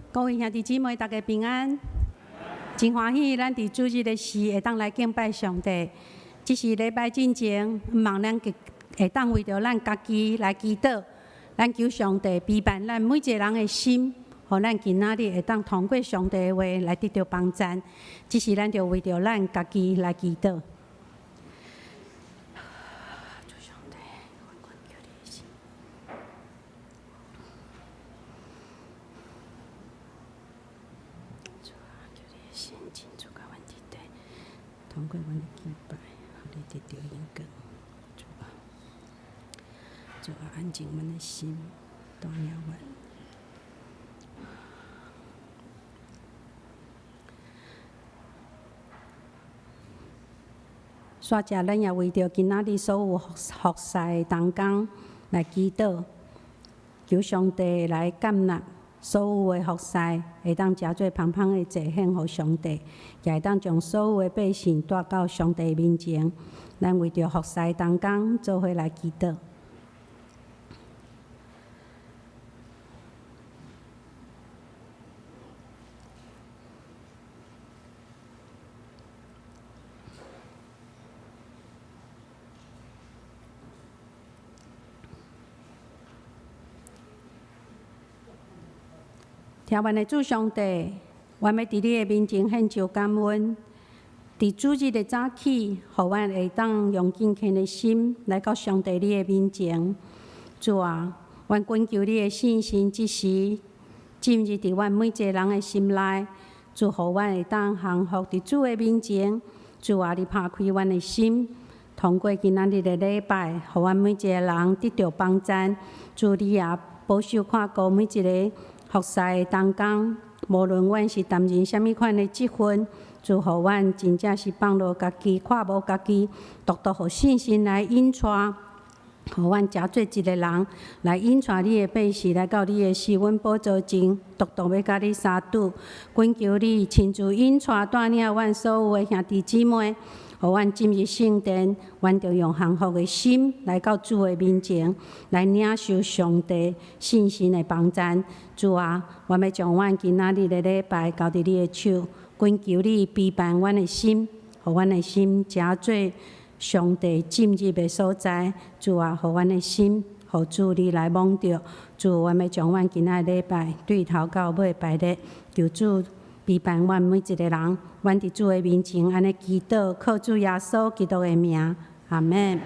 各位兄弟姊妹，大家平安！真欢喜，咱伫主日的时会当来敬拜上帝。这是礼拜进前，望咱会当为着咱家己来祈祷，咱求上帝陪伴咱每一个人的心，互咱今仔日会当通过上帝的话来得到帮助。这是咱着为着咱家己来祈祷。 通过阮的敬拜，互你得到恩光。主啊，安静阮的心，祷念阮。煞者，咱也为着今仔日所有服侍的同工来祈祷，求上帝来接纳。 所有的服侍会当诚做芳芳的祭献予上帝，也会当将所有的百姓带到上帝面前。咱为着服侍同工做伙来祈祷。听阮的主上帝，阮要伫你的面前献上感恩。伫主日的早起，互阮会当用敬虔的心来到上帝你的面前。主啊，阮恳求你的信心即时进入伫阮每一个人的心内。主，互阮会当降服伫主的面前。主啊，你拍开阮的心，通过今仔日的礼拜，互阮每一个人得到帮助。主，你也保守看顾每一个。 服侍的同工，无论阮是担任什物款的职分，祝互阮真正是放落家己，看无家己，独独互信心来引带，互阮诚做一个人来引带你的百姓来到你的施恩宝座前，独独要甲你相拄，恳求你亲自引带带领阮所有的兄弟姊妹。 互阮进入圣殿，阮着用降服的心来到主的面前，来领受上帝信心的帮助。主啊，阮要将阮今仔日的礼拜交伫你的手，恳求你陪伴阮的心，互阮的心诚做上帝进入的所在。主啊，互阮的心，互主你来蒙着。主，阮要将阮今仔日礼拜对头到尾摆列，求主。 陪伴阮每一个人，阮伫主的面前安尼祈祷，靠主耶稣基督的名，阿门。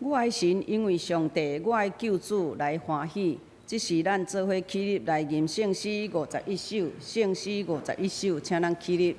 我的神，因为上帝，我的救主来欢喜。这是咱做伙起立来吟圣诗51首，圣诗51首，请咱起立。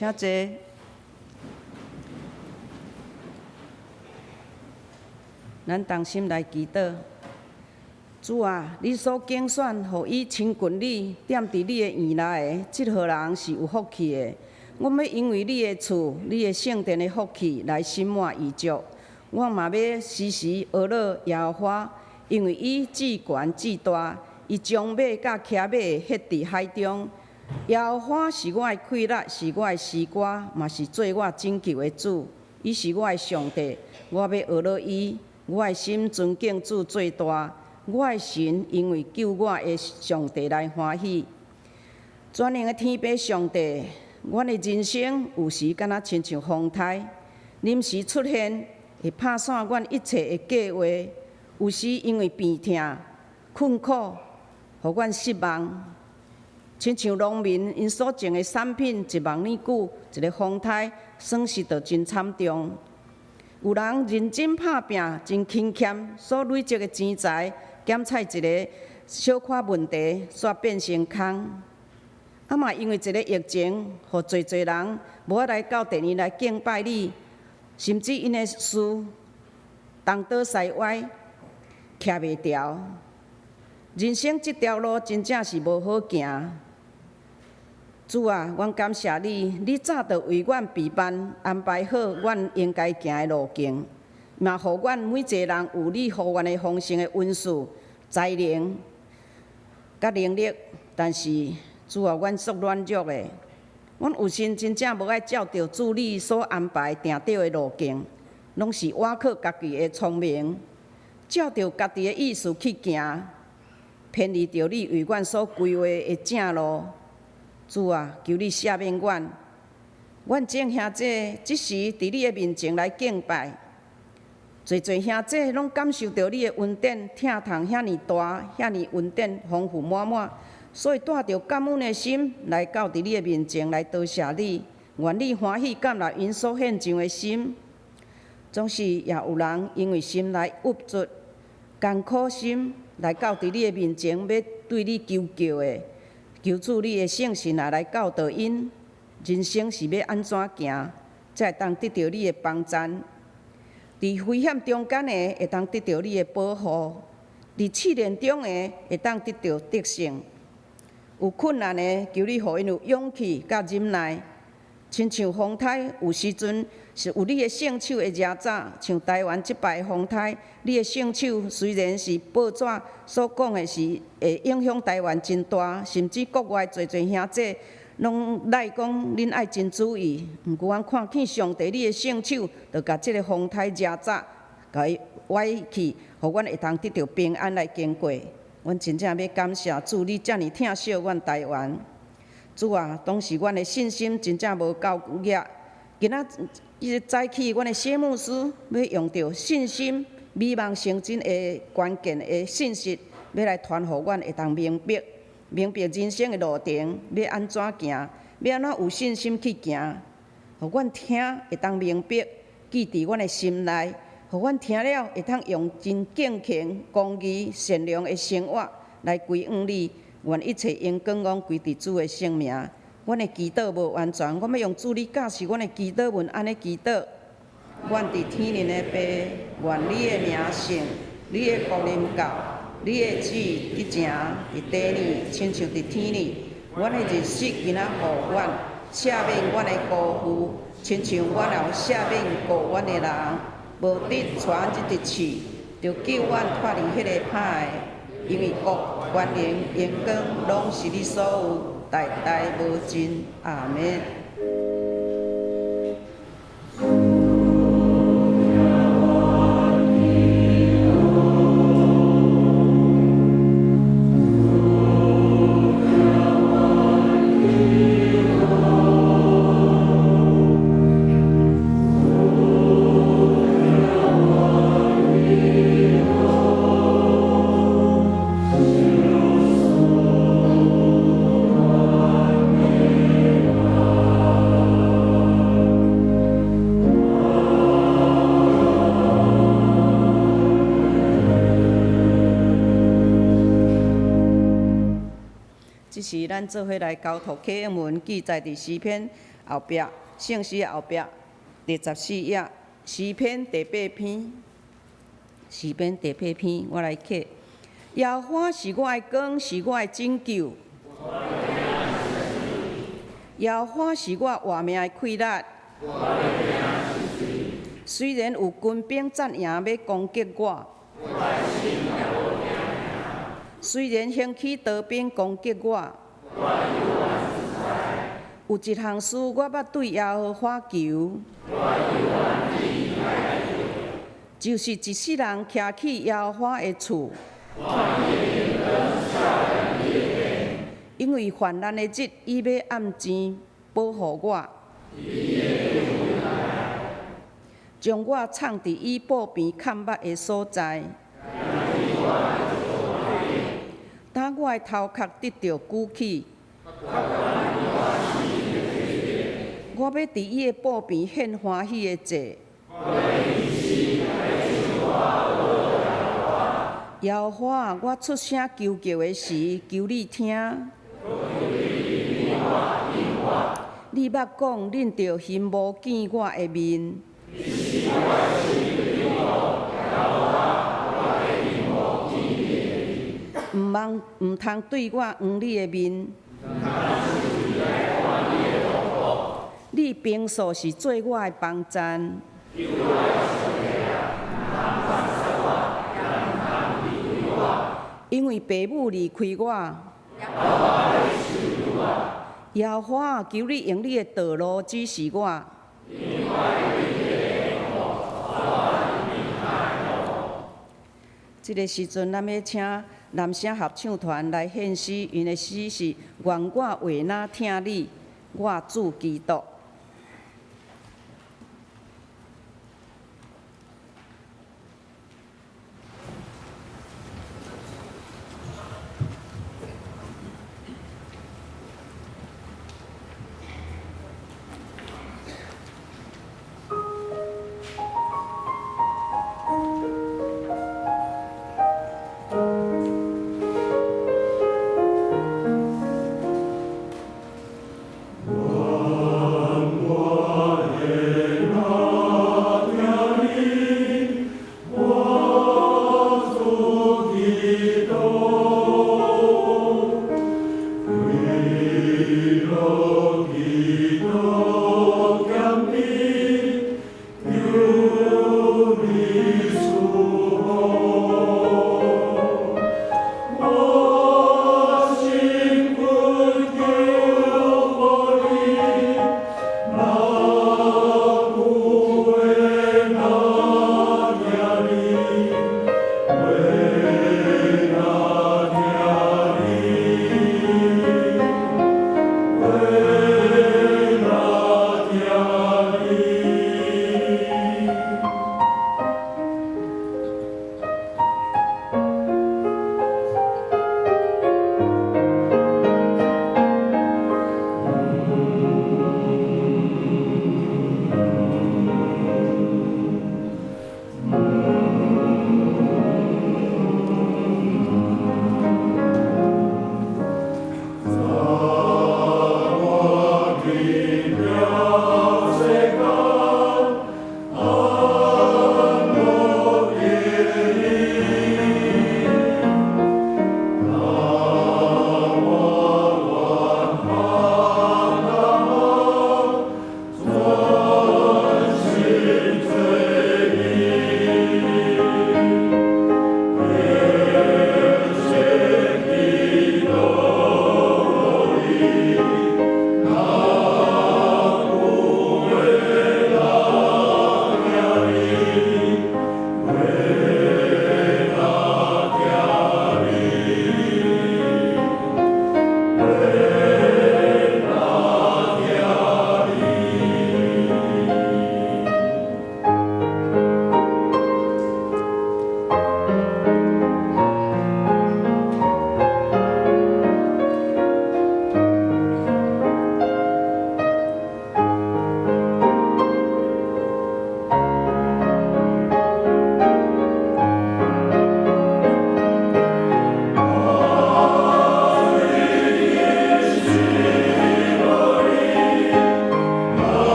请坐。咱同心来祈祷。主啊，你所拣选，互伊亲近你、踮伫你的院内的，即号人是有福气的。我要因为你的厝、你的圣殿的福气来心满意足。我嘛要时时学乐耶和华，因为伊至悬至大，伊将马甲骑马的ฮ็伫海中。耶和华是我的快乐，是我的诗歌，嘛是做我拯救的主。伊是我的上帝，我要学乐伊。我的心尊敬主最大，我的神因为救我的上帝来欢喜。全能的天父上帝，阮的人生有时敢若亲像风台，临时出现会拍散阮一切的计划；有时因为病痛、困苦，互阮失望，亲像农民因所种的产品一万年久，一个风台损失就真惨重。有人认真拍拼，真勤俭，所累积的钱财，检采一个小可问题，煞变成空。嘛因为一个疫情，互侪侪人无法来到殿里来敬拜你，甚至因的事东倒西歪，徛袂牢。人生这条路真正是无好行。主啊，阮感谢你，你早就为阮备办安排好阮应该行的路径，嘛，互阮每一个人有你互阮的丰盛的恩赐、才能、甲能力。但是，主啊，阮属软弱的，阮有时真正无爱照着主你所安排定着的路径，拢是倚靠家己的聪明，照着家己的意思去行，偏离着你为阮所规划的正路。主啊，求你赦免阮，阮众兄姐即时伫你的面前来敬拜，侪侪兄姐拢感受到你的恩典，疼痛遐尼大，遐尼恩典丰富满满，所以带着感恩的心来到伫你的面前来多谢你，愿你欢喜接纳因所献上的心。总是也有人因为心内郁卒、艰苦心来到伫你的面前，要对你求救的。求主你的圣神也来教导因，人生是要安怎行，才会当得到你的帮助。伫危险中间的会当得到你的保护，伫试炼中的会当得到得胜。有困难的，求你互因有勇气甲忍耐。亲像风台，有时阵是有你的圣手的热早，像台湾即摆风台，你的圣手虽然是报纸所讲的是会影响台湾真大，甚至国外侪侪兄弟拢来讲恁爱真注意。毋过阮看见上帝你的圣手，就甲即个风台热早，甲伊歪去，互阮会通得到平安来经过。阮真正要感谢主，你遮尔疼惜阮台湾。主啊，当时阮的信心真正无够热。今仔早起，阮的谢牧师要用着信心、美梦成真的关键的信息，要来传互阮会当明白人生的路程要安怎行，要安怎有信心去行，互阮听会当明白，记伫阮的心内，互阮听了会当用真敬虔、公义、善良的生活来归向你。愿一切因光光归伫主的圣名。阮的祈祷无完全，我要用主你教示阮的祈祷文安尼祈祷。阮伫天灵的爸，愿你的名圣，你的国临到，你的旨意伫正伫地里，亲像伫天里。阮的日食今仔互阮，赦免阮的辜负，亲像阮也有赦免过阮的人。无得传即日去，就救阮脱离迄个歹的。因为国、权能、荣光，拢是你所有，代代无尽。阿门。这是咱做伙来交托启应文，记载伫诗篇后壁，圣诗后壁第14页，诗篇第8篇。诗篇第8篇，我来刻。耶和华是我的光，是我的拯救。耶和华是我活命的气力。虽然有军兵战赢要攻击我，虽然兴起刀兵攻击我，有一项事我捌对耶和华求，就是一世人徛起耶和华的厝，因为患难的日，伊要暗前保护我，将我藏伫伊布边看捌的所在。当我的头壳得到举起，我要伫伊的布边献欢喜的祭。耶和华，我出声求救的时，求你听。你捌讲，恁着寻无见我的面。毋通对我黄你的面。你平素是做我的帮站。因为父母离开我，耶和华，求你用你的道路指示我。这个时阵，咱要请男声合唱团来献诗，因的诗是愿我为哪听你，我主基督。我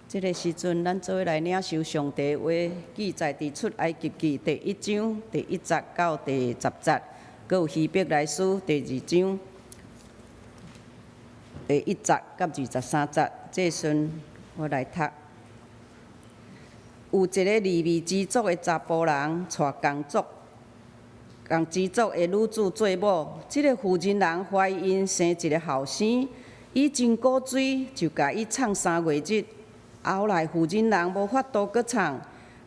这个时阵，咱做伙来领受上帝话，记载伫出埃及记第1章第1节到第10节，佮有希伯来书第2章第1节到23节。这阵我来读。有一个利未支族的查甫人，娶共支族的女子做某。这个妇人人怀孕生一个后生，伊真古水，就甲伊创3月日。后来妇人人无法度搁创，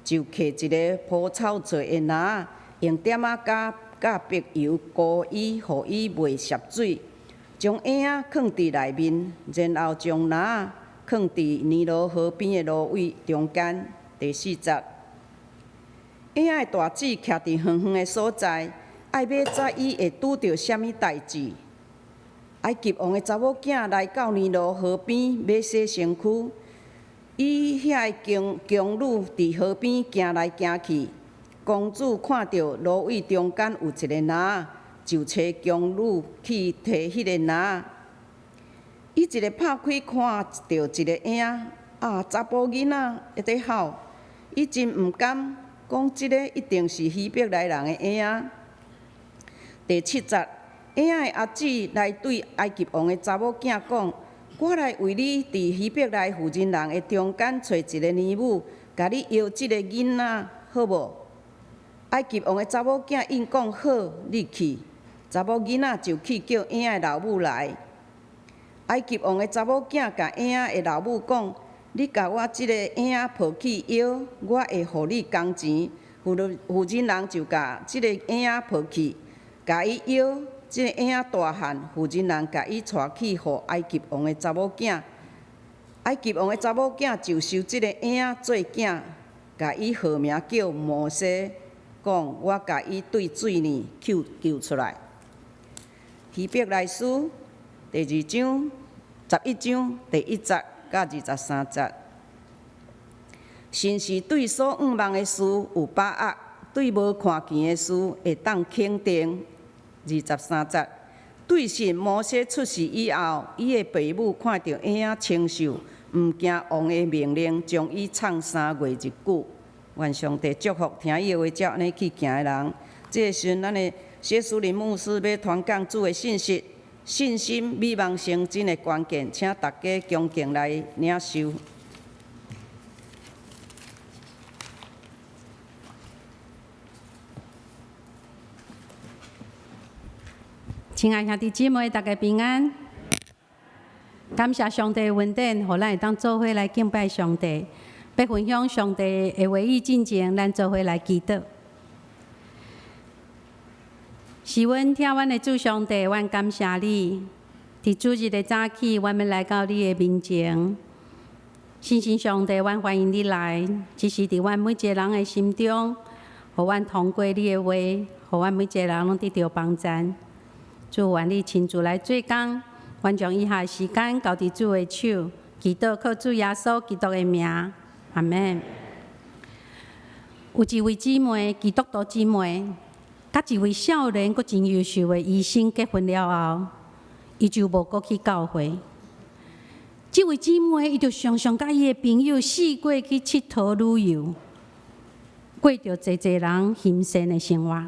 就摕一个蒲草做的篮，用点仔甲白油膏伊，互伊袂涉水。将婴仔放伫内面，然后将篮放伫尼罗河边的芦苇中间。第4节，婴仔的大姊徛伫远远的所在，爱要知伊会拄着啥物代志。埃及王的查某囝来到尼罗河边要洗身躯，伊遐的宫女伫河边行来行去。公主看到芦苇中间有一个篮，就找宫女去摕迄个篮。伊一个拍开看到一个婴仔，查甫囡仔会伫哭。伊真毋甘，讲即个一定是希伯来人的婴仔。第7节，婴仔的阿姊来对埃及王的查某囝讲：“我来为你伫希伯来妇人人的中间找一个女母，甲你要即个囡仔，好无？”埃及王的查某囝应讲好，你去。查某囡仔就去叫婴仔的老母来。埃及王的查某囝甲婴仔的老母讲：“你甲我即个婴仔抱去摇，我会互你工钱。”妇人人就甲即个婴仔抱去，甲伊摇。即个婴仔大汉，妇人人甲伊带去，互埃及王的查某囝。埃及王的查某囝就收即个婴仔做囝，甲伊号名叫摩西，讲我甲伊对水里救出来。希伯来书第2章11章第1节到23节。神是对所仰望的事有把握，对无看见的事会当肯定。23节，对神摩西出世以后，伊的父母看到婴仔清秀，毋惊王的命令，将伊创3月日久。愿上帝祝福听伊的话，照安尼去行的人。这个时阵，咱的谢淑林牧师要传讲主的信息，信心美梦成真的关键，请大家恭敬来领受。亲爱兄弟姊妹，大家平安！感谢上帝的恩典，互咱会当做伙来敬拜上帝。要分享上帝的话语进前，咱做伙来祈祷。是阮听阮的主上帝，阮感谢你。伫主日的早起，阮要来到你的面前。信心上帝，阮欢迎你来，只是伫阮每一个人的心中，互阮通过你的话，互阮每一个人拢得到帮助。主，愿你亲自来做工，愿将以下的时间交伫主的手，祈祷靠主耶稣基督的名，阿门。有一位姊妹，基督徒姊妹，甲一位少年阁真优秀的医生结婚了后，伊就无阁去教会。这位姊妹，伊就常常甲伊的朋友四过去佚佗旅游，过着济济人欣羡的生活。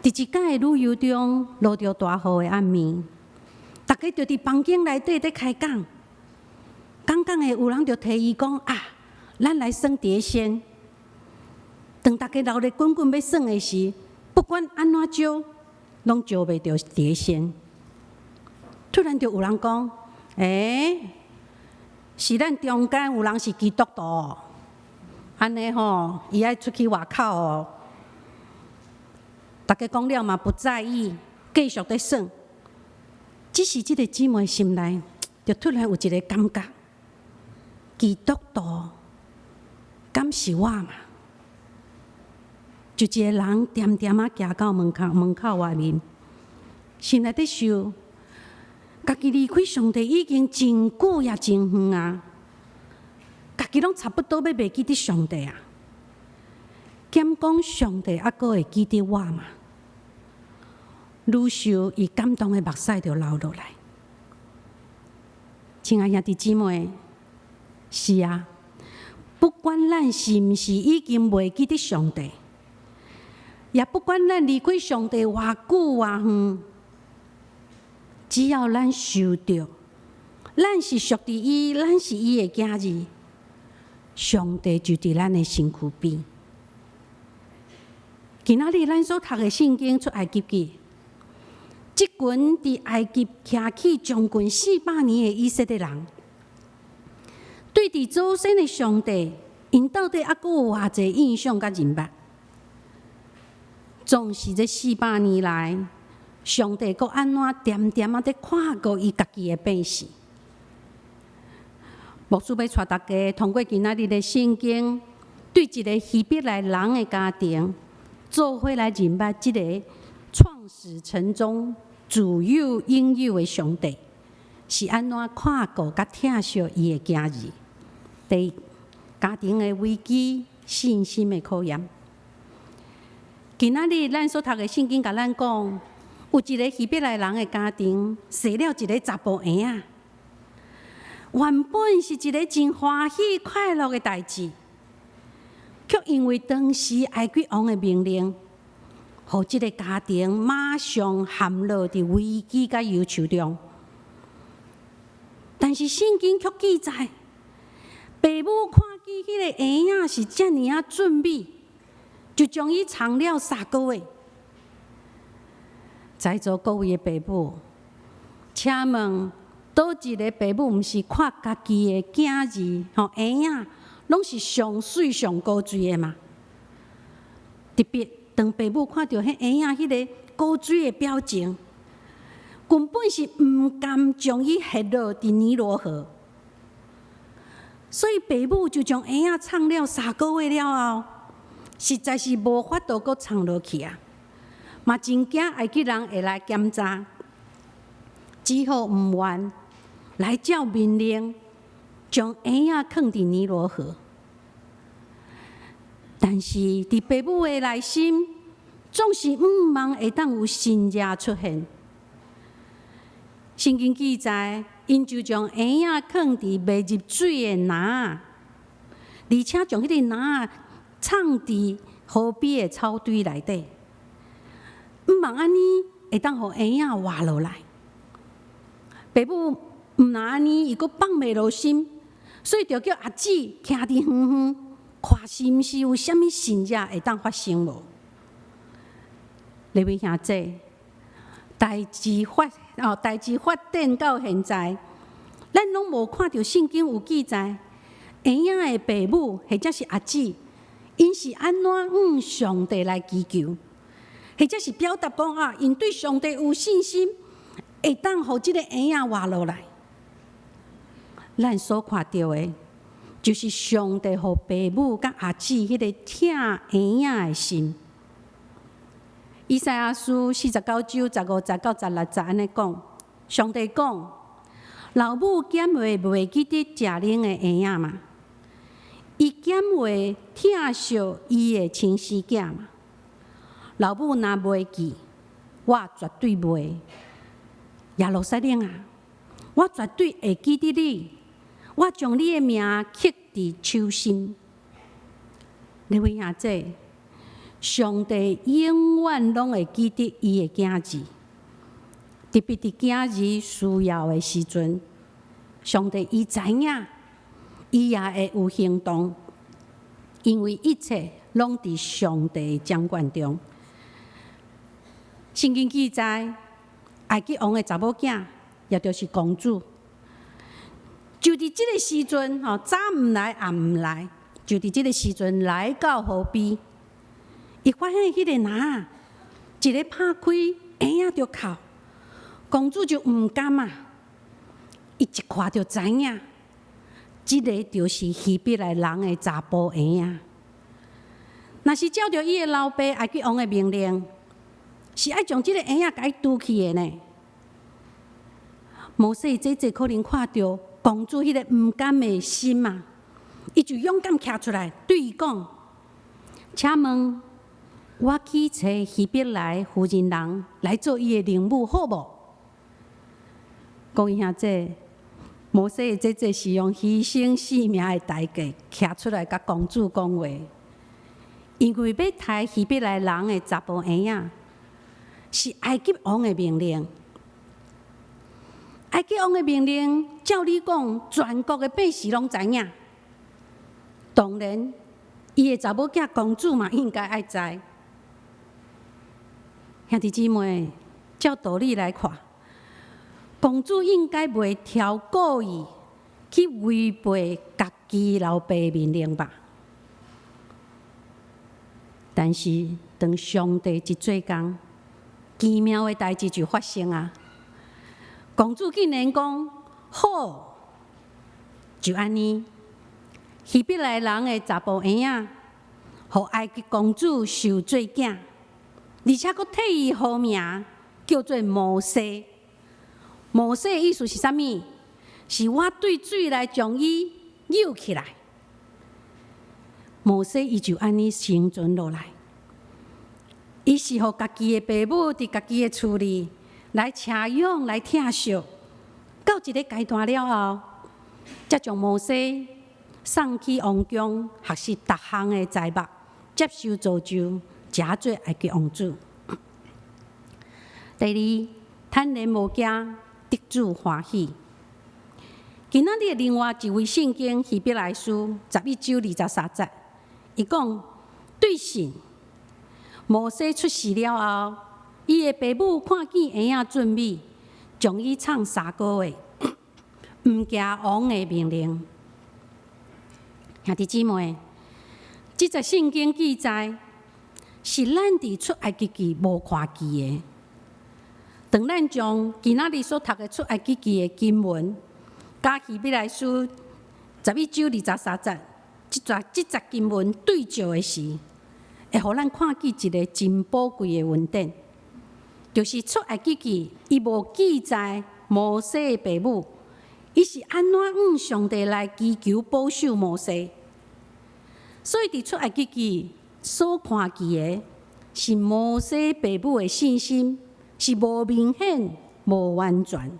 伫一摆的旅游中，落着大雨的暗暝，大家就伫房间内底咧开讲。讲的有人就提议讲咱来算碟仙。当大家闹热滚滚要算的时，不管安怎招，拢招袂着碟仙。突然就有人讲：“是咱中间有人是基督徒，安尼吼，伊爱出去外口哦。”大家讲了嘛，不在意，继续在算。只是这个姊妹心内，就突然有一个感觉：基督徒，敢是我嘛？就一个人点点啊行到门口外面，心内在想：家己离开上帝已经真久也真远啊，家己拢差不多要袂记得上帝啊。兼讲上帝还阁会记得我嘛？愈想，伊感动的目屎就流落来。亲爱兄弟姊妹，是啊，不管咱是毋是已经袂记得上帝，也不管咱离开上帝偌久偌远，只要咱受着，咱是属于伊，咱是伊的囝儿，上帝就伫咱的身躯边。今仔日咱所读的圣经出埃及记，即群伫埃及徛起将近400年的以色列人，对伫祖先的上帝，因到底还佫有偌济印象甲认捌？总是这400年来，上帝佫安怎点点啊在看顾伊家己的百姓？牧师要带大家通过今仔日的圣经，对一个希伯来人的家庭，做伙来认捌即个创始成终、自有应有的上帝是安怎看顾甲疼惜伊的囝儿。第一，家庭的危机、信心的考验。今仔日咱所读的圣经，甲咱讲，有一个希伯来人的家庭生了一个查甫婴仔，原本是一个真欢喜快乐的代志，却因为当时埃及王的命令，互即个家庭马上陷落伫危机甲忧愁中。但是圣经却记载，父母看见迄个婴仔是遮尔啊俊美，就将伊藏了3个月。在座各位的父母，请问，倒一个父母毋是看家己的囝儿、婴仔，拢是上水上高水的嘛？特别当父母看到迄婴仔迄个高水的表情，根本是毋甘将伊下落伫尼罗河。所以父母就将婴仔藏了3个月了后，实在是无法度阁藏落去啊！嘛真惊埃及人会来检查，只好毋愿来照命令，将婴仔放伫尼罗河。但是伫父母的内心，总是毋茫会当有新惹出现。圣经记载，因就将婴仔放伫未入水的篮，而且将迄个篮藏伫河边的草堆内底，毋茫安尼会当互婴仔活落来。父母毋若安尼，伊阁放袂落心，所以就叫阿姊徛伫远远，看是毋是有啥物新惹会当发生无？各位兄弟，代志发展到现在，咱拢无看到圣经有记载，婴仔的父母或者是阿姊，因是安怎向上帝来祈求，或者是表达讲啊，因对上帝有信心，会当互即个婴仔活落来。咱所看到的，就是上帝互父母甲阿姊迄个疼婴仔的心。以赛亚书49章15节到16节安尼讲，上帝讲：老母减话袂记得食奶的婴仔嘛？伊减话疼惜伊的亲生囝嘛？老母若袂记，我绝对袂。耶路撒冷啊，我绝对会记得你，我将你的名刻伫手心。你位兄弟，上帝永远拢会记得伊的囝儿，特别伫囝儿需要的时阵，上帝伊知影，伊也会有行动，因为一切拢伫上帝掌管中。圣经记载，埃及王的查某囝，也就是公主，就伫即个时阵，早毋来暗毋来，就伫即个时阵来到河边。伊发现迄个篮，一个拍开，婴仔就哭，公主就毋甘啊！伊一看就知影，即个就是希伯来人的查甫婴仔。若是照着伊的老爸埃及王的命令，是爱将即个婴仔甲伊拄去的呢。摩西这可能看到公主迄个毋甘的心嘛，伊就勇敢徛出来，对伊讲：“请问，我去找希伯来妇人人来做伊的灵母，好无？”各位兄弟，摩西的姐姐是用牺牲性命的代价，徛出来甲公主讲话，因为要杀希伯来人的查甫婴仔，是埃及王的命令。埃及王的命令，照你讲，全国的百姓拢知影。当然，伊的查某囝公主嘛，应该爱知。兄弟姊妹，照道理来看，公主应该袂挑故意去违背家己老爸的命令吧？但是，当上帝一做工，奇妙的代志就发生啊！公主竟然讲好，就安尼，希伯来人的查甫婴仔，互埃及公主受做囝，而且佫替伊号名叫做摩西。摩西的意思是啥物？是我对水来将伊扭起来。摩西伊就安尼生存落来。伊是互家己的爸母伫家己的厝里来饲养、来疼惜，到一个阶段了后，才将摩西送去王宫学习逐项的财目，接受造就，假做埃及王子。第二，坦然无惊，得主欢喜。今仔日另外一位圣经希伯来书11章23节，伊讲对神，摩西出世了后，伊的爸母看见婴仔俊美，将伊藏3个月，毋惊王的命令。兄弟姊妹，这则圣经记载是咱伫出埃及记无看见的。当咱将今仔日所读的出埃及记的经文，甲希伯来书11章23节，这则经文对照的时，会互咱看见一个真宝贵的文点，就是出埃及记伊无记载摩西的爸母，伊是安怎向上帝来祈求保守摩西。所以伫出埃及记所看见的是摩西爸母的信心是无明显、无完全，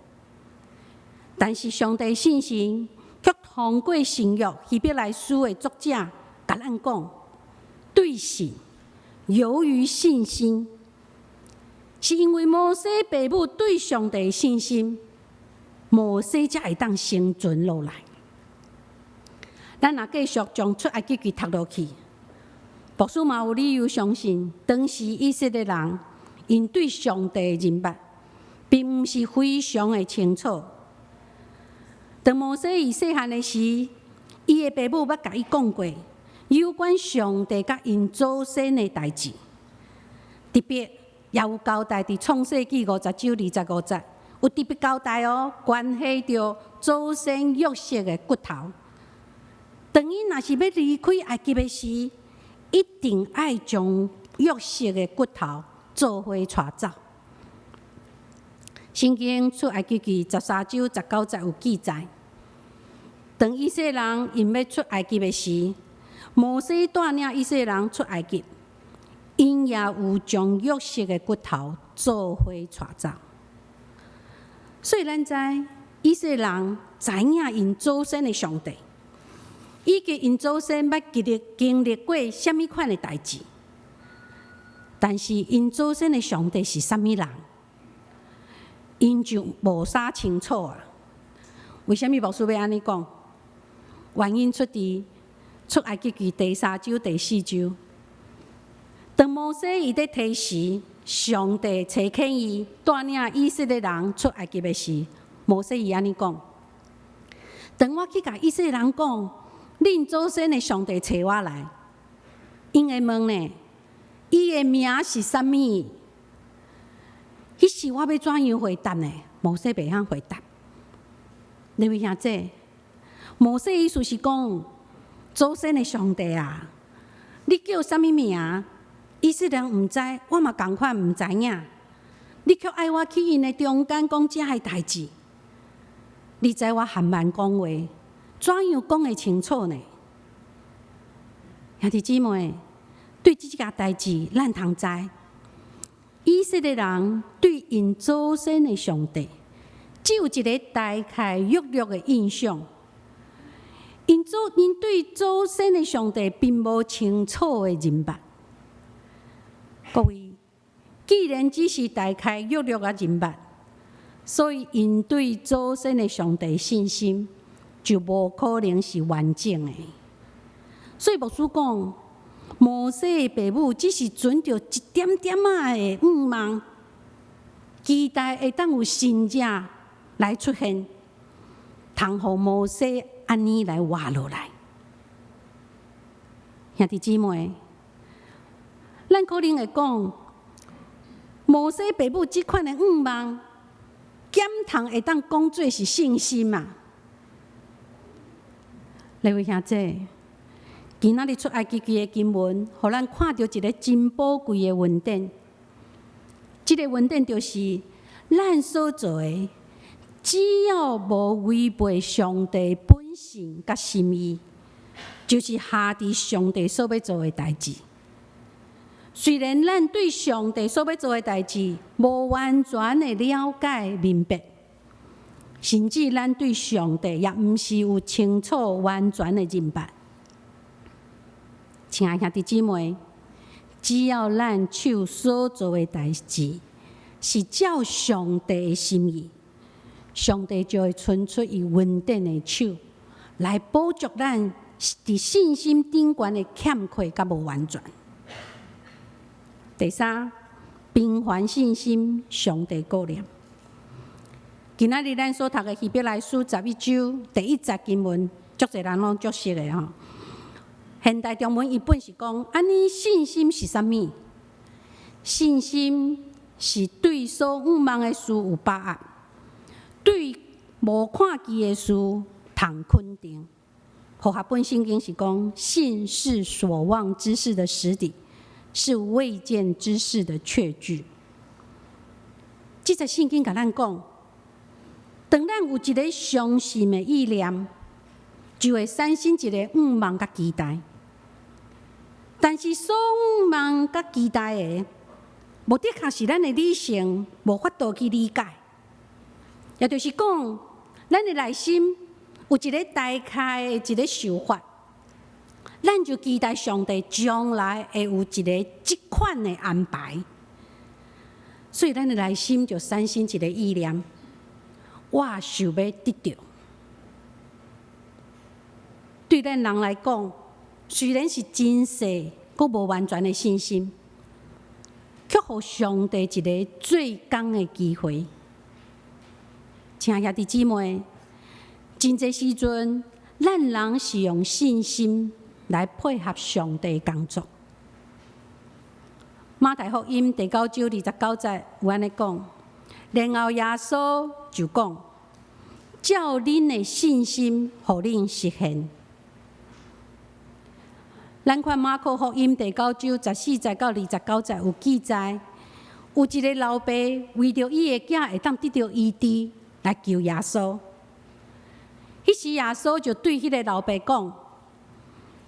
但是上帝信心却通过神约希伯来书的作者甲咱讲，对神由于信心，是因为摩西爸母对上帝的信心，摩西才会当生存落来。咱若继续将出埃及记读落去，牧师嘛有理由相信，当时以色列人因对上帝的认捌，并毋是非常的清楚。当摩西伊细汉的时，伊的爸母捌甲伊讲过有关上帝甲因祖先的代志，特别也有交代伫创世纪50章25节，有特别交代哦，关系到祖先约瑟的骨头。当伊若是要离开埃及的时，一定爱将约瑟的骨头做伙带走。圣经出埃及记13章19节有记载，当以色列人因要出埃及的时，摩西带领以色列人出埃及，因也有将约瑟的骨头做伙带走。所以咱知以色列人知影因祖先的上帝，以及因祖先捌经历过什么款的代志，但是因祖先的上帝是什么人，因就无啥清楚啊。为什么牧师要安尼讲？原因出伫出埃及记第3章、第4章。当摩西伊在提时，上帝找见伊，带领以色列人出埃及的时，摩西伊安尼讲：当我去甲以色列人讲，恁祖先的上帝找我来，因会问呢，伊的名是啥物？迄时我要怎样回答呢？摩西袂晓回答。你位兄姐，摩西意思是讲，祖先的上帝啊，你叫啥物名？以色列人毋知，我嘛共款毋知影。你却爱我去因的中间讲遮个代志，你知我含慢讲话，怎样讲会清楚呢？兄弟姊妹，对这件代志，咱通知，以色列人对因祖先的上帝只有一个大概约略的印象。因对祖先的上帝并无清楚的认识。各位，既然只是大概约略的认识，所以因对祖先的上帝信心就无可能是完整的。所以牧师讲，摩西的父母只是存着一点点仔的愿望，期待会当有神者来出现，通互摩西安尼来活落来。兄弟姊妹，咱可能会讲，摩西父母即款的愿望，减通会当讲做是信心嘛？各位兄弟，今仔日出埃及记的经文，互咱看到一个真宝贵的恩典。这个恩典就是咱所做的，只要无违背上帝本性甲心意，就是下伫上帝所要做的代志。虽然咱对上帝所要做的代志无完全的了解明白，甚至咱对上帝也毋是有清楚完全的认识。亲爱兄弟姊妹，只要咱手所做的代志是照上帝的心意，上帝就会伸出伊恩典的手，来补足咱伫信心顶悬的欠缺甲无完全。第三，平凡信心，上帝顾念。今仔日咱所读的希伯来书11章第1节经文，足侪人拢足熟的吼。现代中文译本是讲，安尼信心是啥物？信心是对所愿望的事有把握，对无看见的事通肯定。和合本圣经是讲，信是所望之事的实底，是未见之事的确据。这则圣经甲咱讲，当咱有一个相信的意念，就会产生一个愿望甲期待。但是所愿望甲期待的，无的确是咱的理性无法度去理解，也就是讲，咱的内心有一个大概的一个想法，咱就期待上帝将来会有一个即款的安排，所以咱的内心就产生一个意念：我想要得到。对咱人来讲，虽然是真细，阁无完全的信心，却互上帝一个最高的机会。亲爱兄弟姊妹，真侪时阵，咱人是用信心来配合上帝的工作。马太福音第9章29节有安尼讲，然后耶稣就讲：照恁的信心，互恁实现。咱看马可福音第9章14节到29节有记载，有一个老爸为着伊的囝会当得到医治，来求耶稣。迄时耶稣就对迄个老爸讲：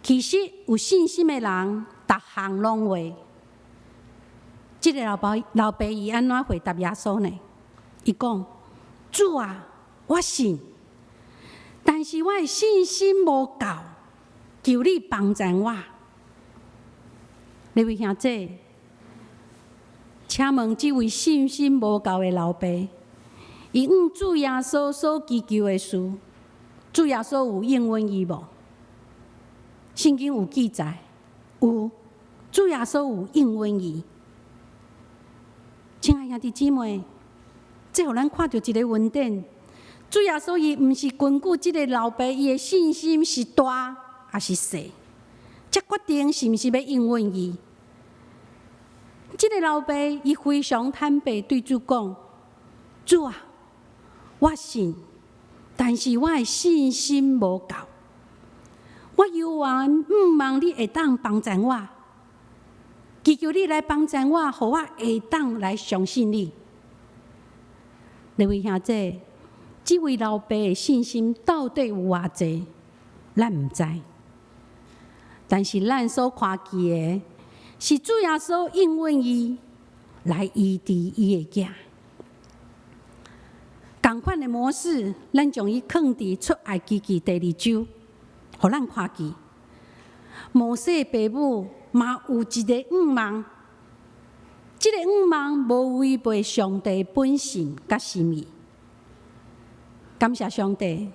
其实有信心的人，逐项拢会。这个老爸伊安怎回答耶稣呢？伊讲：主啊，我信，但是我的信心无够。求你帮助我，各位兄弟，请问这位信心无够的老爸，伊向主耶稣所祈求的事，主耶稣有应允伊无？圣经有记载，有，主耶稣有应允伊。亲爱兄弟姊妹，这互咱看到一个恩典，主耶稣伊毋是根据这个老爸伊的信心是大还是细，才决定是毋是要应允伊。这个老爸伊非常坦白对主讲：主啊，我信，但是我的信心无够。我犹原毋望你会当帮助我，祈求你来帮助我，互我会当来相信你。各位兄弟，这位老爸的信心到底有偌济，咱毋知。但是咱所看见的，是主耶稣应允伊来医治伊的囝。同款的模式，咱将伊放伫出埃及记第2章，互咱看见。摩西爸母嘛有一个愿望，这个愿望无违背上帝本性甲心意。感谢上帝，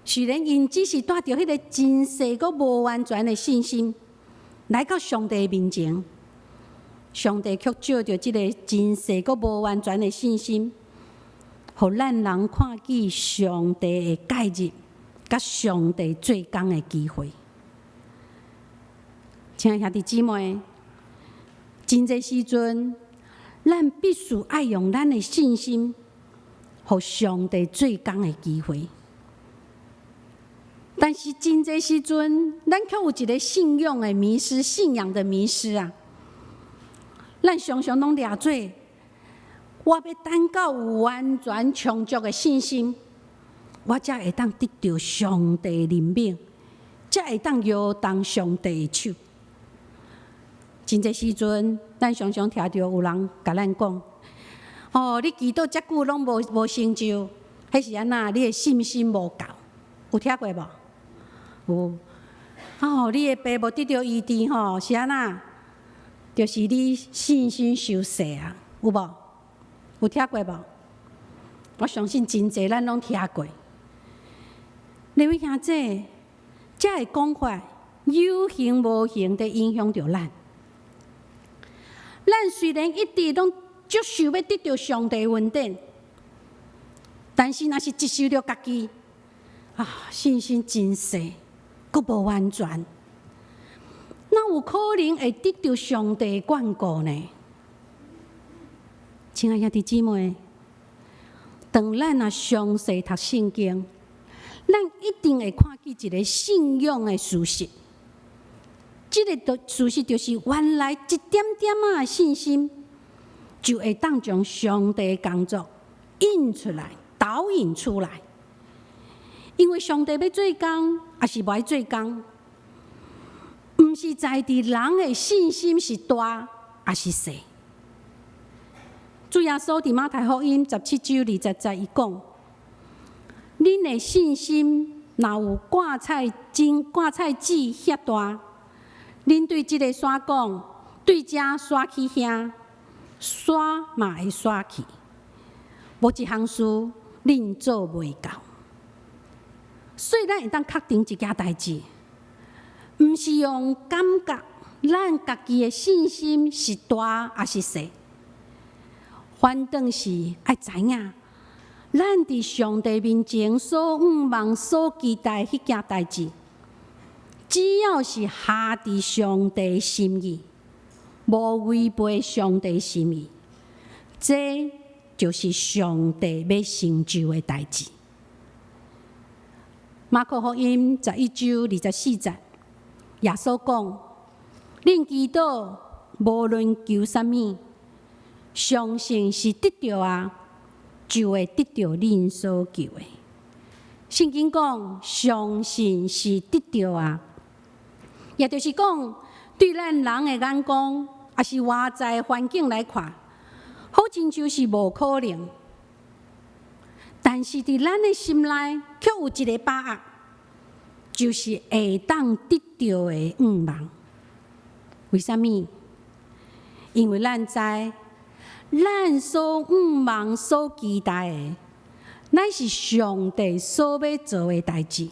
虽然因只是带着迄个真实阁无完全的信心来到上帝面前，上帝却照着这个真实阁无完全的信心，互咱人看见上帝的介入，甲上帝做工的机会。亲爱兄弟姊妹，真侪时阵，咱必须爱用咱的信心，互上帝做工的机会。但是真侪时阵，咱却有一个信仰的迷失，信仰的迷失啊！咱常常拢抓做，我要等到有完全充足的信心，我才会当得到上帝的怜悯，才会当摇动上帝的手。真侪时阵，咱常常听到有人甲咱讲：“哦，你祈祷遮久拢无成就，迄是安那？你的信心无够。”有听过无？有。哦，你的病无得到医治吼，是安那？就是你信心受限啊，有无？有听过无？我相信真侪咱拢听过。两位兄姐，这个讲法有形无形地影响着咱。咱虽然一直拢接受要得到上帝恩典，但是若是接受着家己信心真细，阁无完全，哪有可能会得到上帝的眷顾呢？亲爱兄弟姊妹，当咱若详细读圣经，咱一定会看见一个信仰的事实。这个事实就是，原来一点点的信心，就会当将上帝的工作印出来、导引出来。因为上帝要做工，还是无爱做工，毋是在伫人的信心是大还是小。主耶稣伫马太福音17章20节，伊讲：恁的信心若有芥菜籽遐大，恁对即个山讲，对遮刷去遐，山嘛会刷去。无一项事恁做袂到。所以咱会当确定一件代志，毋是用感觉咱家己的信心是大还是小，反正是爱知影，咱伫上帝面前所愿望、所期待迄件代志，只要是下伫上帝心意，无违背上帝心意，这就是上帝要成就的代志。马可福音11章24节，耶稣讲：恁祈祷，无论求啥物，相信是得到啊，就会得到恁所求的。圣经讲，相信是得到啊，也就是讲，对咱人的眼光，也是外在环境来看，好亲像是无可能。但是伫咱的心内，却有一个把握，就是会当得到的愿望。为什么？因为咱知，咱所愿望、所期待的，乃是上帝所要做的代志，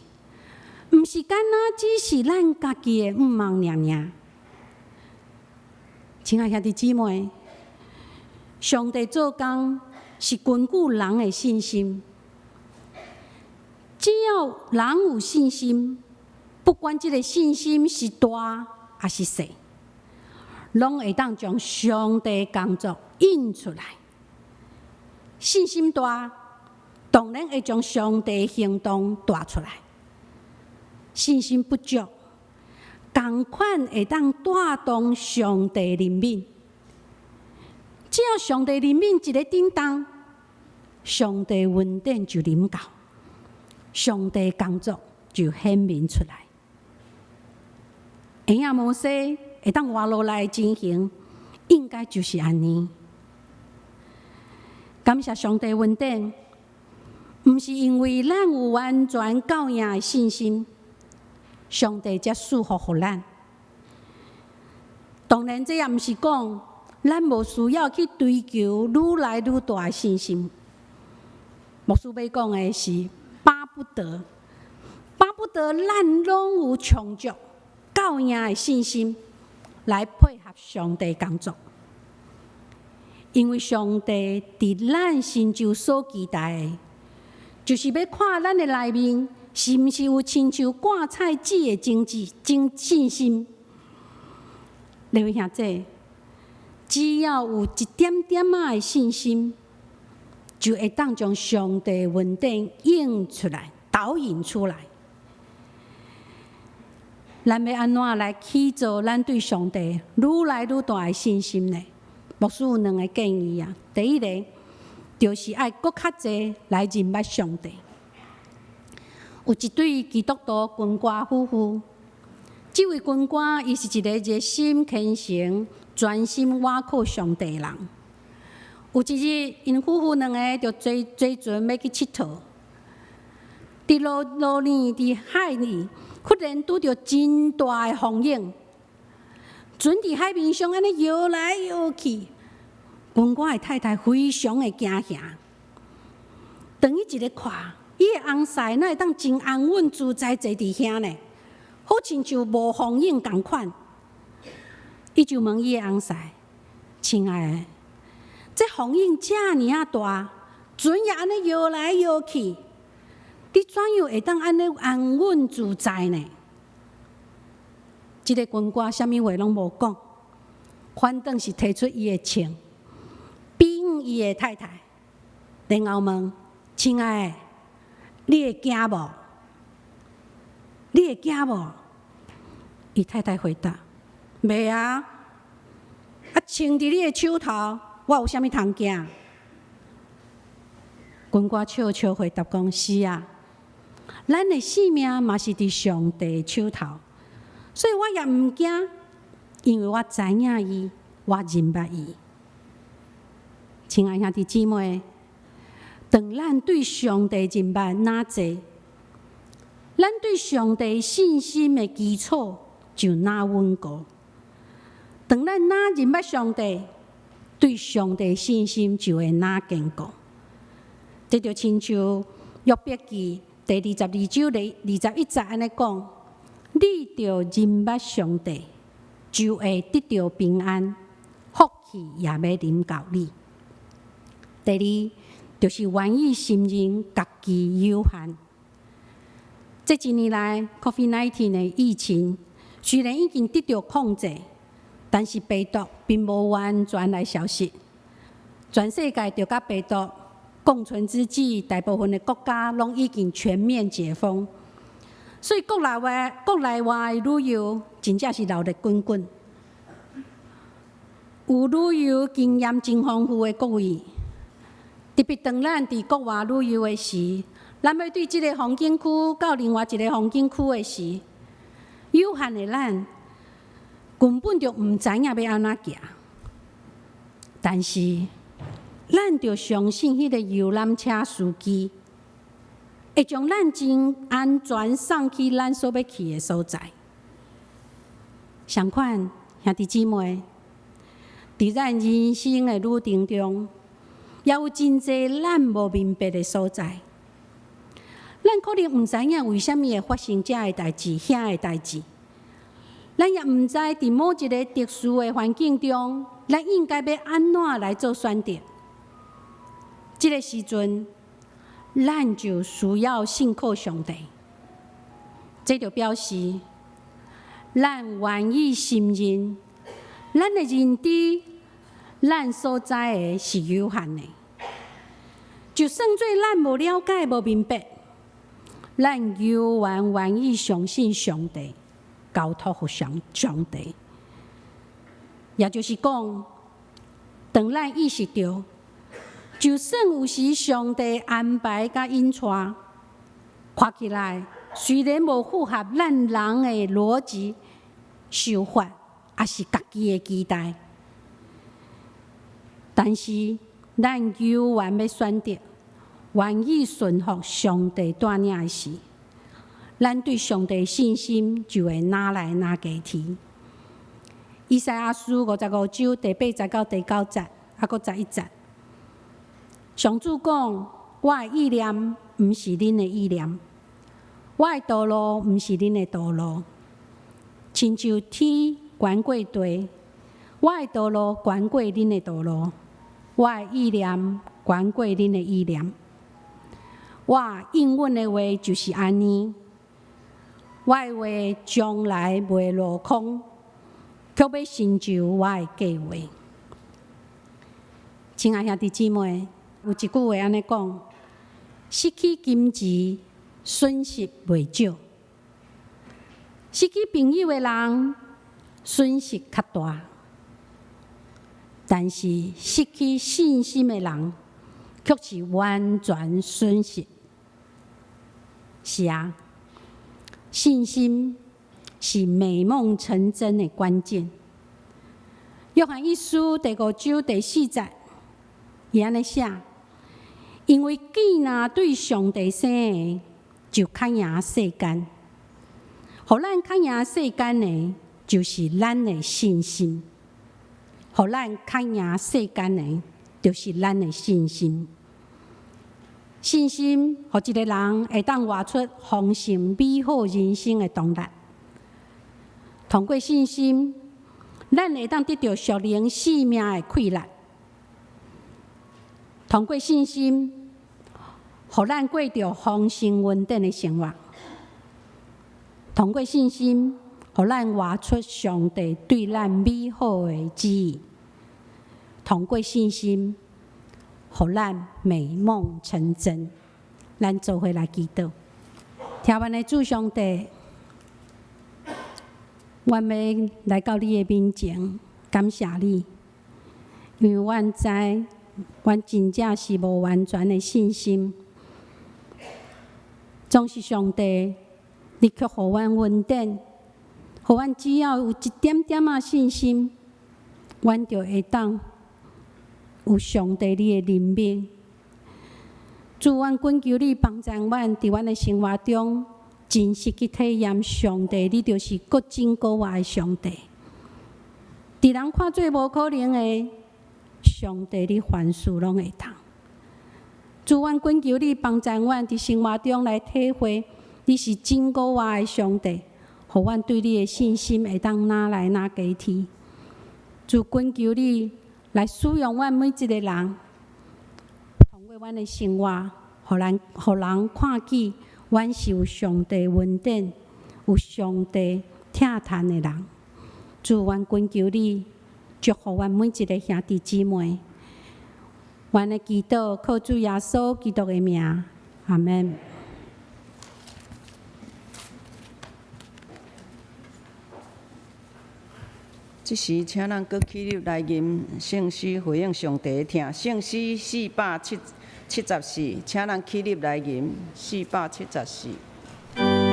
毋是干那只是咱家己的愿望尔。亲爱兄弟姊妹，上帝做工是根据人的信心，只要人有信心，不管这个信心是大还是小，拢会当将上帝的工作印出来。信心大，当然会将上帝的行动带出来；信心不足，同款会当带动上帝的怜悯。只要上帝怜悯一个叮当，上帝恩典就临到，上帝工作就显明出来。婴仔摩西会当活落来进行，应该就是安尼。感谢上帝恩典，毋是因为咱有完全教养的信心，上帝才赐福予咱。当然，这也毋是讲咱无需要去追求愈来愈大的信心。牧师要讲的是，巴不得咱拢有充足教养的信心来配合上帝工作，因为上帝伫咱心中所期待的，就是要看咱的内面是毋是有亲像挂菜籽的信心。各位兄弟，只要有一点点仔的信心，就会当将上帝的恩典映出来、导引出来。咱要安怎来起造咱对上帝愈来愈大的信心呢？牧师有2个建议啊。第一个，就是爱搁较济来认捌上帝。有一对基督徒军歌夫妇，这位军歌伊是一个热心虔诚、专心倚靠上帝的人。有一日，因夫妇2个就坐船要去佚佗，伫路呢，伫海里，忽然拄着真大的风影，船伫海面上安尼摇来摇去。军歌的太太非常的惊吓，当伊一直看，伊的翁婿哪会当真安稳自在坐伫遐呢？好亲像无风影共款。伊就问伊的翁婿：“亲爱的，这风影遮尔啊大，船也安尼摇来摇去，你怎样会当安尼安稳自在呢？”这个军歌啥物话拢无讲，反倒是提出伊的枪，逼伊的太太，然后问：“亲爱的，你会惊无？你会惊无？”伊太太回答：“袂啊，枪伫你的手头，我有啥物通惊？”军歌笑笑回答讲：“是啊，咱的性命嘛是伫上帝的手头，所以我也毋惊，因为我知影伊，我认捌伊。”亲爱兄弟姊妹，当咱对上帝认捌哪济，咱对上帝信心的基础就哪稳固。当咱哪认捌上帝，对上帝信心就会哪坚固。这就亲像约伯记第22章第21节安尼讲：“你着认捌上帝，就会得到平安，福气也要临到你。”第二，就是愿意承认家己有限。这一年来 ，COVID-19 的疫情虽然已经得到控制，但是病毒并无完全来消失。全世界就甲病毒共存之际，大部分的国家拢已经全面解封，所以国内外的旅游真正是热力滚滚。有旅游经验真丰富的各位，特别当咱伫国外旅游的时，咱要对即个风景区到另外一个风景区的时，有限的咱根本就毋知影要安怎行，但是咱着相信迄个游览车司机会将咱真安全送去咱所要去的所在。相款兄弟姊妹，伫咱人生的旅程中，也有真侪咱无明白的所在。咱可能毋知影为虾米会发生遮个代志、遐个代志，咱也毋知伫某一个特殊的环境中，咱应该要安怎来做选择。这个时阵，咱就需要信靠上帝。这就表示，咱愿意承认，咱的认知，咱所知的是有限的。就算做咱无了解、无明白，咱犹原愿意相信上帝，交托互上帝。也就是讲，当咱意识到，就算有时上帝安排甲引带，看起来虽然无符合咱人的逻辑、想法，也是家己的期待，但是咱犹原要选择愿意顺服上帝带领的事，咱对上帝的信心就会拿来拿加提。以赛亚书55章第8节到第9节，还佫11节，上主讲：我的意念毋是恁的意念，我的道路毋是恁的道路，亲像天悬过地，我的道路悬过恁的道路，我的意念悬过恁的意念。我应允的话就是安尼，我的话从来袂落空，却要成就我的计划。亲爱兄弟姊妹，有一句话安尼讲：失去金钱，损失袂少；失去朋友的人，损失较大。但是失去信心的人，却是完全损失。是啊，信心是美梦成真的关键。约翰一书第5章第4节，伊安尼写：因为既然对上帝生的，就较赢世间。互咱较赢世间的，就是咱的信心。互咱较赢世间的，就是咱的信心。信心，互一个人会当活出丰盛美好人生的动力。通过信心，咱会当得到属灵生命的快乐。通过信心，互咱过着丰盛稳定的生活。通过信心，互咱活出上帝对咱美好的旨意。通过信心，互咱美梦成真。咱做伙来祈祷，听阮的主上帝，阮要来到你的面前，感谢你，因为阮知，阮真正是无完全的信心。总是上帝，你却互阮稳定，互阮只要有一点点仔信心，阮就会当有上帝你的怜悯。主，阮恳求你帮助阮，伫阮的生活中，真实去体验上帝，你就是各真各活的上帝。伫人看做无可能的，上帝你凡事拢会通。主，阮恳求你帮助阮，伫生活中来体会，你是真各活的上帝，互阮对你的信心会当拿来拿加提。主，恳求你来使用阮每一个人。通过阮的生活，互人看见，阮是有上帝恩典、有上帝疼叹的人。主，阮恳求你祝福阮每一个兄弟姊妹。阮的祈祷靠主耶稣基督的名，阿门。即时，请咱搁起立来吟圣诗，回应上帝的听。圣诗474，请咱起立来吟474。Amen.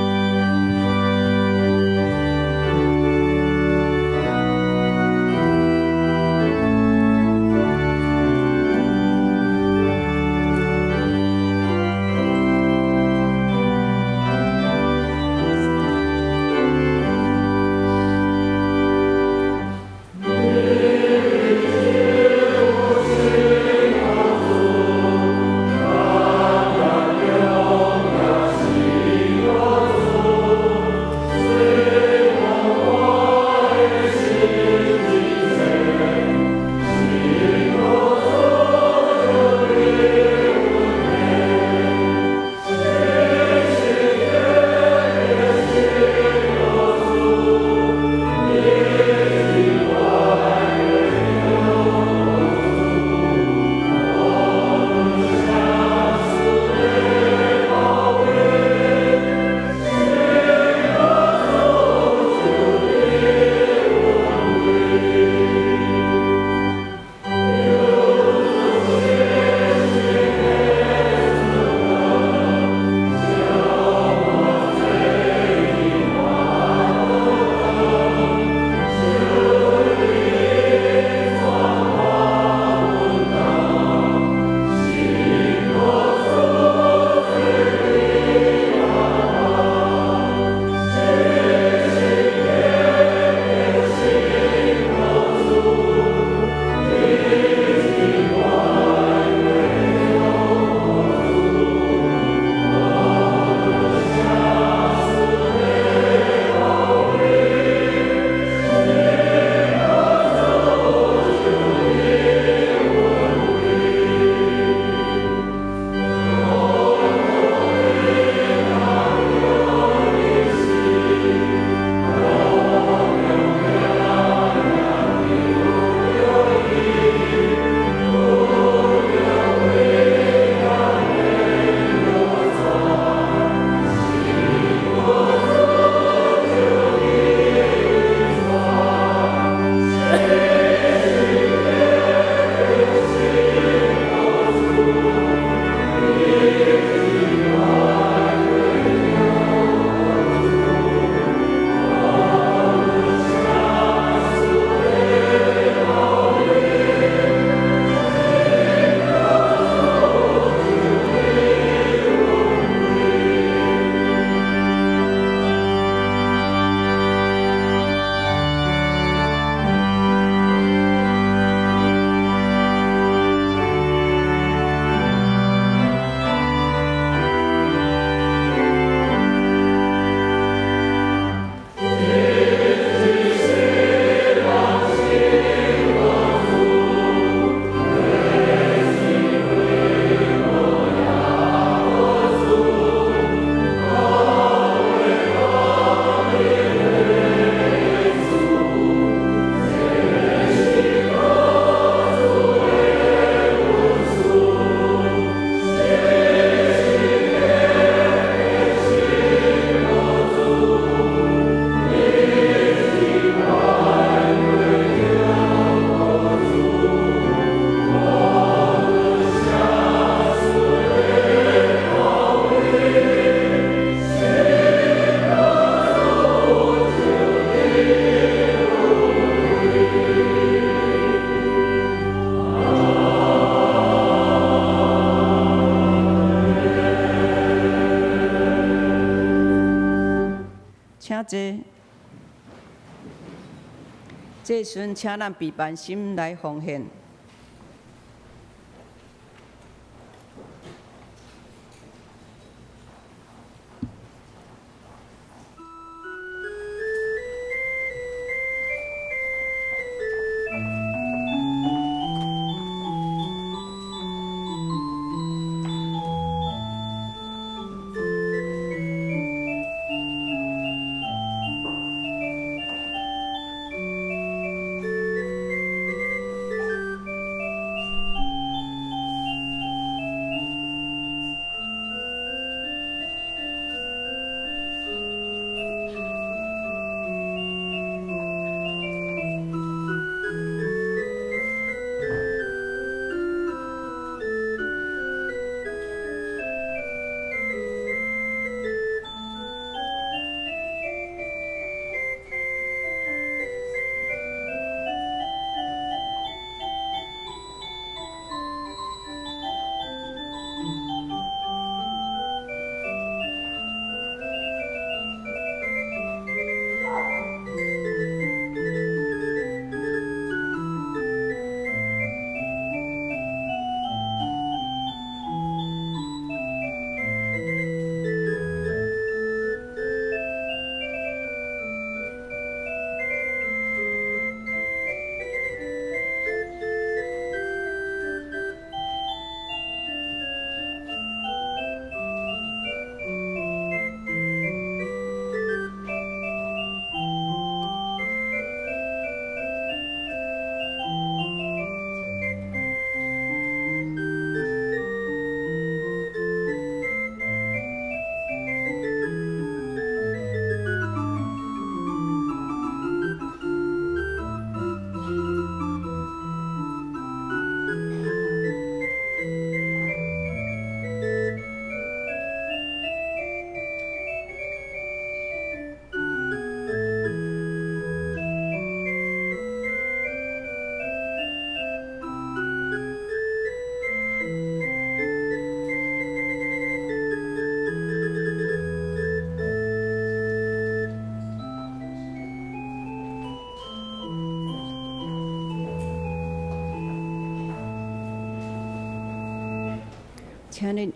请坐。这时阵，请咱备办心来奉献。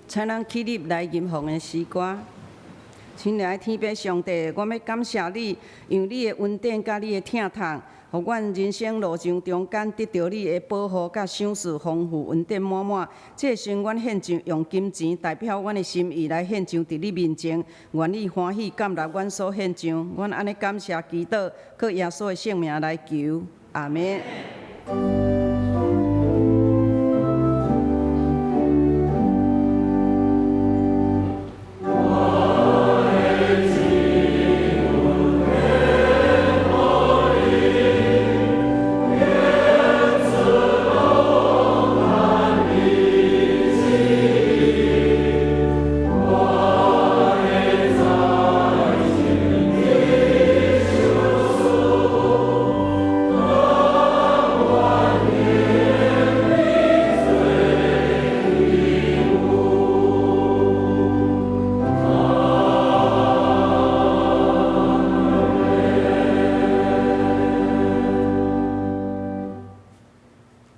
请咱起立来吟奉的诗歌。亲爱的天父上帝，我要感谢你，用你的恩典甲你的疼痛，互阮人生路上中间得到你的保护甲赏赐丰富，恩典满满。这时阮献上用金钱代表阮的心意来献上伫你面前，愿你欢喜感纳阮所献上。阮安尼感谢祈祷，靠耶稣的圣名来求，阿门。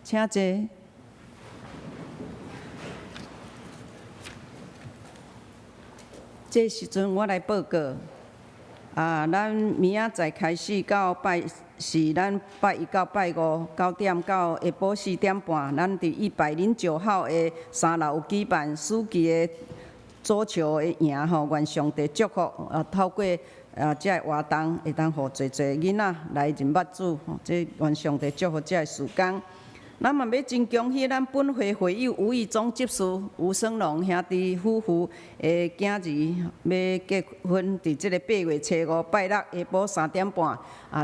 请坐。这时阵我来报告。咱明仔载开始到是咱拜一到拜五9点到下晡4点半，咱伫109号的3楼有举办书记的足球的赢吼，愿上帝祝福透过这活动会当互侪囡仔来认捌主，这愿上帝祝福这事工。咱嘛要真恭喜咱本会会友吴义忠执事、吴生龙兄弟夫妇的囝儿要结婚，伫即个8月初5拜六下晡3点半，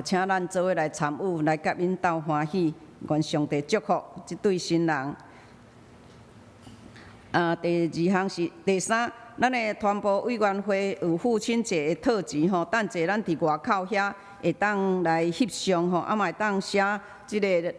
请咱做伙来参与，来甲因斗欢喜，愿上帝祝福即对新人。第二项是第三，咱的团部委员会有父亲节的特辑吼，等者咱伫外口遐会当来翕相吼，嘛会当写即个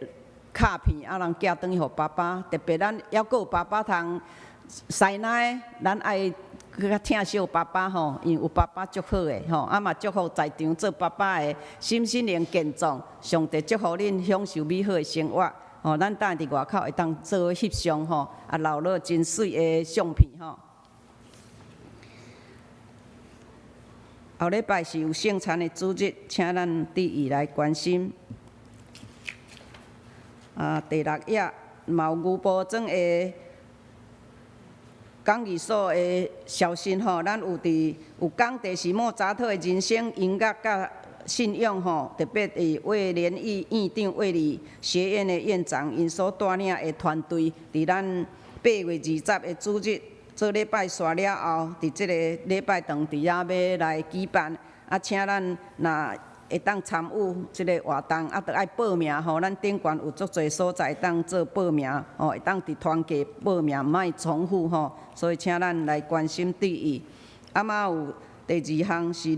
卡片，人寄转去互爸爸。特别咱还阁有爸爸通师奶，咱爱佮较疼惜爸爸吼，因为有爸爸足好诶吼，嘛祝福在场做爸爸诶心灵健壮，上帝祝福恁享受美好诶生活。吼，咱等伫外口会当做伙翕相吼，留落真水诶相片吼。后礼拜是有圣餐诶主日，请咱注意来关心。第6页嘛有牛埔庄诶讲义所诶小新吼，咱有讲第4幕查讨诶人生音乐甲信仰吼，特别是为联谊院长卫理学院诶院长因所带领诶团队，伫咱8月20诶主日做礼拜煞了后，伫即个礼拜堂伫遐要来举办，请咱若会当参与即个活动，着爱报名吼。咱顶悬有足侪所在会当做报名，吼，会当伫团契报名，莫重复吼。所以请咱来关心注意。嘛有第2项是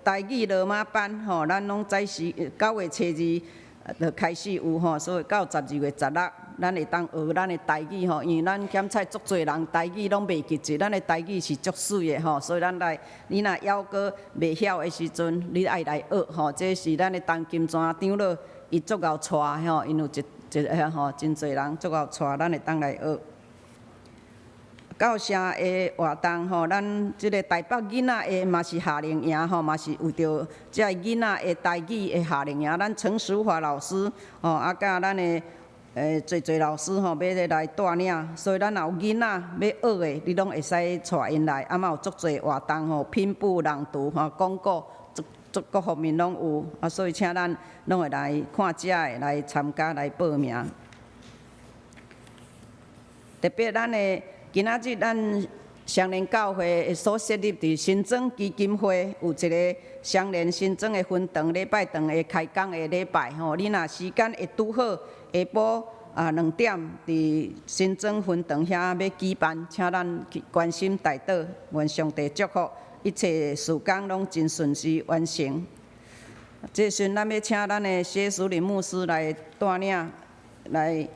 台语罗马班吼，咱拢早时9月初2就开始有吼，所以到12月16，咱会当学咱的台语吼，因为咱检菜足侪人台语拢袂记住，咱的台语是足水的吼，所以咱来，你若犹阁袂晓的时阵，你爱来学吼，这是咱的陈金山长老伊足够带吼，因有一个吼真侪人足够带，咱会当来学。到社的活动吼，咱即个台北囡仔的嘛是夏令营吼，嘛是为着即个囡仔的台语的夏令营，咱陈淑华老师吼，甲咱的侪老师吼，要来带领，所以咱若有囡仔要学的，你拢会使带因来，嘛有足侪活动吼，品布朗读吼，广告足各方面拢有，所以请咱拢会来看遮的来参加来报名，特别咱的。今仔日咱双连教会所设立伫新庄基金会有一个双连新庄的分堂，礼拜堂的开工的礼拜吼，你若时间会拄好，下晡2点伫新庄分堂遐要举办，请咱去关心代祷，愿上帝祝福一切事工拢真顺时完成。这时咱要请咱的谢淑林牧师来带领来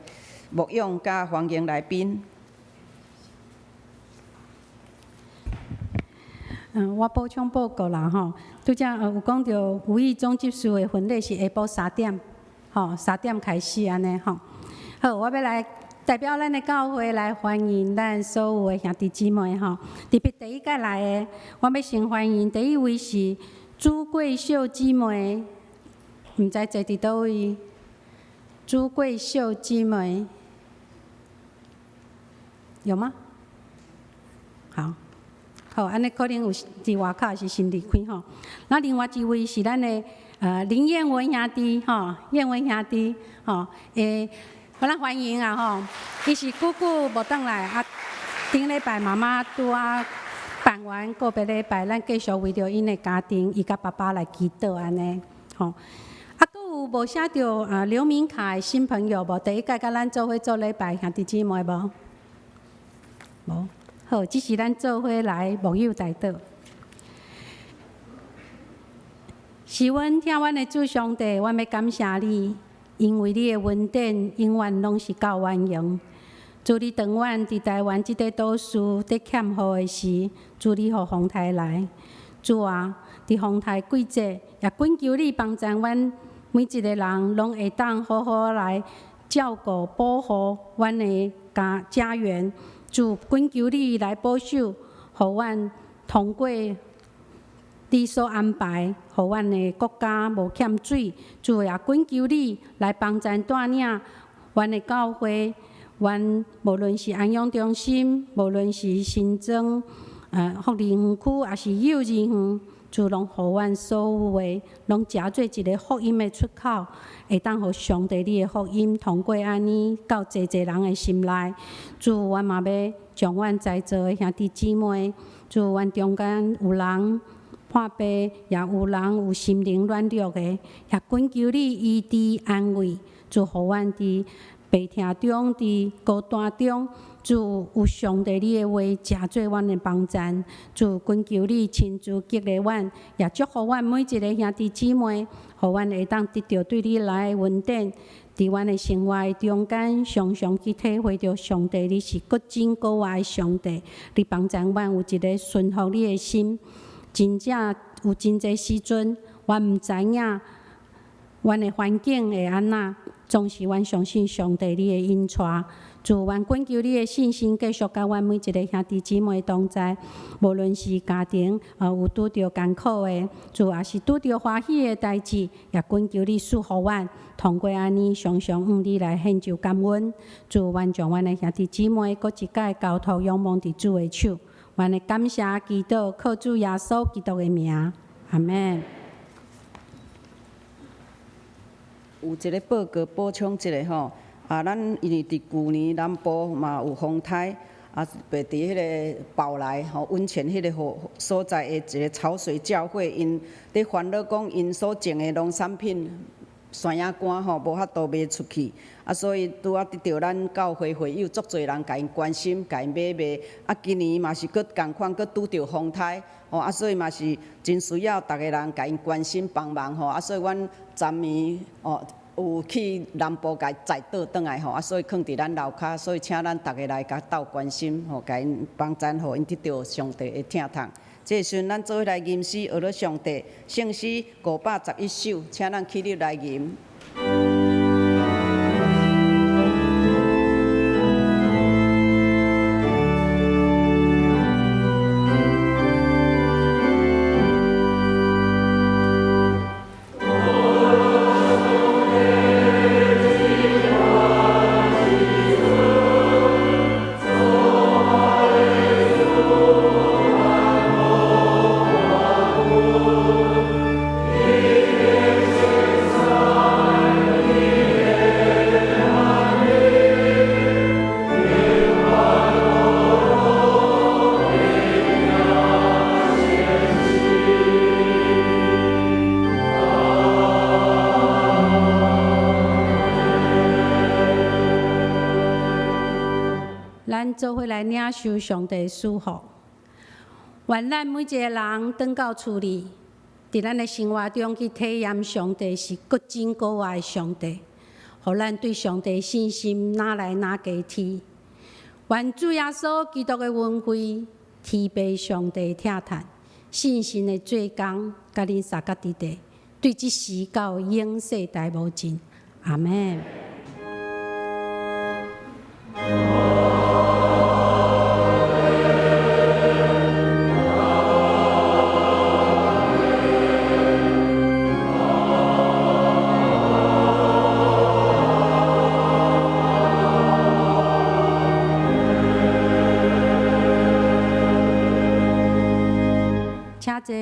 牧养甲欢迎来宾。我补充报告啦吼，拄则有讲到有意总执事的婚礼是下晡3点，吼3点开始安尼吼。好，我要来代表咱的教会来欢迎咱所有的兄弟姊妹吼。特别第一届来的，我要先欢迎第一位是朱桂秀姊妹，毋知坐伫倒位？朱桂秀姊妹有吗？好。好，安尼可能有伫外口是先离开吼。那另外一位是咱的林燕文兄弟吼，燕文兄弟吼，互咱欢迎啊吼。伊是久久无转来，顶礼拜妈妈拄办完告别礼拜，咱继续为着因的家庭，伊甲爸爸来祈祷安尼吼。佫有无写着刘明凯的新朋友无？第一届甲咱做伙做礼拜兄弟姊妹无？无。好，这是咱做伙来牧友代祷。是阮听阮的主上帝，阮要感谢你，因为你的恩典永远拢是够完用。祝你长远伫台湾即个岛屿得欠雨的时，祝你互风台来。主啊，伫风台季节，也恳求你帮助阮每一个人，拢会当好好来照顾保护阮的家园。主恳求你来保守，互阮通过你所安排，互阮的国家无欠水。主也恳求你来帮助带领阮的教会，阮无论是安养中心，无论是新庄、福利园区，也是幼儿园，主拢互阮所有的，拢诚做一个福音的出口，会当互上帝你的福音通过安尼到济人的心内。主，阮嘛要将阮在座的兄弟姊妹，主，阮中间有人破病，也有人有心灵软弱的，也恳求你医治安慰。主，互阮伫病痛中，伫孤单中，主有上帝你的话，诚做阮的帮助。主，恳求你亲自激励阮，也祝福阮每一个兄弟姊妹，互阮会当得到对你来的恩典，伫阮的生活的中间，常常去体会到上帝你是各真各活的上帝，你帮助阮有一个顺服你的心。真正有真侪时阵，阮毋知影阮的环境会安怎，总是阮相信上帝你的引带。主，阮恳求你的信心，继续甲阮每一个兄弟姊妹同在。无论是家庭有拄着艰苦的，主也是拄着欢喜的代志，也恳求你赐福阮，通过安尼常常向你来献上感恩。主，阮将阮的兄弟姊妹各一概交托仰望伫主的手。阮的感谢祈祷，靠主耶稣基督的名，阿门。有一个报告补充一下吼，咱因为伫旧年南部嘛有风台，被伫迄个宝来温泉迄个所在的一个潮水教会，因伫烦恼讲因所种的农产品山野干无法度卖出去，所以拄仔得到咱教会会友足侪人甲因关心，甲因买卖。今年嘛是佫共款，佫拄着风台，所以嘛是真需要逐个人甲因关心帮忙所以阮昨暝有去南部甲载倒转来所以囥伫咱楼骹，所以请咱逐个来甲斗关心甲因帮赞，互因得到上帝的疼痛。这时阵，咱做伙来吟诗，学了上帝圣诗511首，请咱起立来吟。咱做伙来领受上帝祝福。愿咱每一个人转到厝里，伫咱的生活中去体验上帝是各真各活的上帝，互咱对上帝信心哪来哪加添。愿主耶稣基督的恩惠、天父上帝疼痛、信心的做工，甲恁三角伫地，对即时到永世代无尽。阿门。请坐，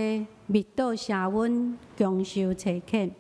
密道社温，共修切恳。